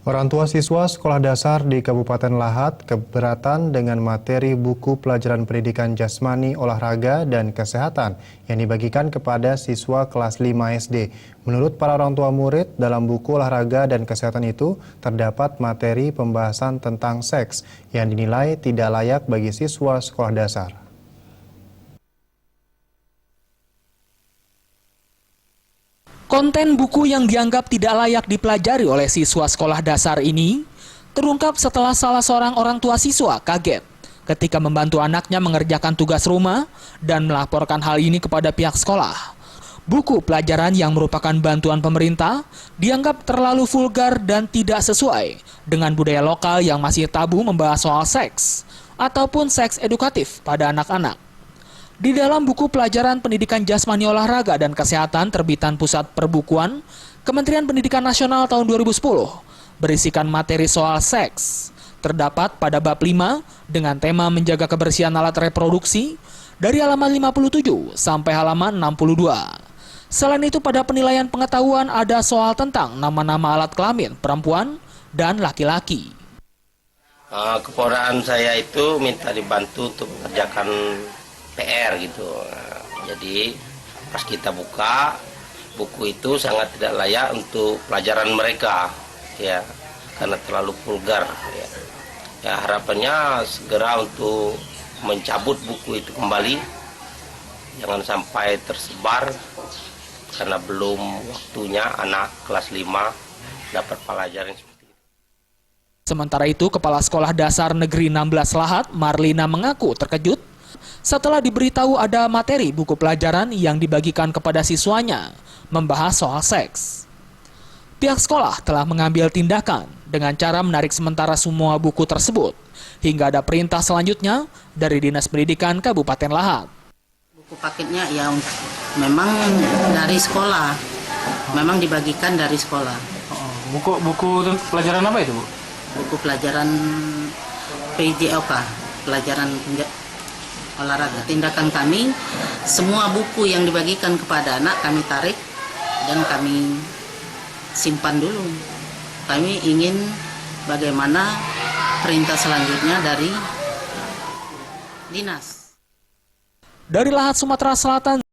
Orang tua siswa sekolah dasar di Kabupaten Lahat keberatan dengan materi buku pelajaran pendidikan jasmani, olahraga, dan kesehatan yang dibagikan kepada siswa kelas 5 SD. Menurut para orang tua murid, dalam buku olahraga dan kesehatan itu terdapat materi pembahasan tentang seks yang dinilai tidak layak bagi siswa sekolah dasar. Konten buku yang dianggap tidak layak dipelajari oleh siswa sekolah dasar ini terungkap setelah salah seorang orang tua siswa kaget ketika membantu anaknya mengerjakan tugas rumah dan melaporkan hal ini kepada pihak sekolah. Buku pelajaran yang merupakan bantuan pemerintah dianggap terlalu vulgar dan tidak sesuai dengan budaya lokal yang masih tabu membahas soal seks ataupun seks edukatif pada anak-anak. Di dalam buku pelajaran pendidikan jasmani, olahraga, dan kesehatan terbitan Pusat Perbukuan Kementerian Pendidikan Nasional tahun 2010 berisikan materi soal seks. Terdapat pada bab 5 dengan tema menjaga kebersihan alat reproduksi dari halaman 57 sampai halaman 62. Selain itu pada penilaian pengetahuan ada soal tentang nama-nama alat kelamin perempuan dan laki-laki. Keponakan saya itu minta dibantu untuk mengerjakan PR gitu. Jadi pas kita buka buku itu sangat tidak layak untuk pelajaran mereka ya, karena terlalu vulgar ya. Ya harapannya segera untuk mencabut buku itu kembali, jangan sampai tersebar karena belum waktunya anak kelas 5 dapat pelajaran seperti itu. Sementara itu, Kepala Sekolah Dasar Negeri 16 Lahat, Marlina, mengaku terkejut setelah diberitahu ada materi buku pelajaran yang dibagikan kepada siswanya membahas soal seks. Pihak sekolah telah mengambil tindakan dengan cara menarik sementara semua buku tersebut hingga ada perintah selanjutnya dari Dinas Pendidikan Kabupaten Lahat. Buku paketnya ya memang dari sekolah, memang dibagikan dari sekolah. Buku pelajaran apa itu, Bu? Buku pelajaran PJOK, pelajaran olahraga. Tindakan kami, semua buku yang dibagikan kepada anak kami tarik dan kami simpan dulu. Kami ingin bagaimana perintah selanjutnya dari dinas. Dari Lahat, Sumatera Selatan.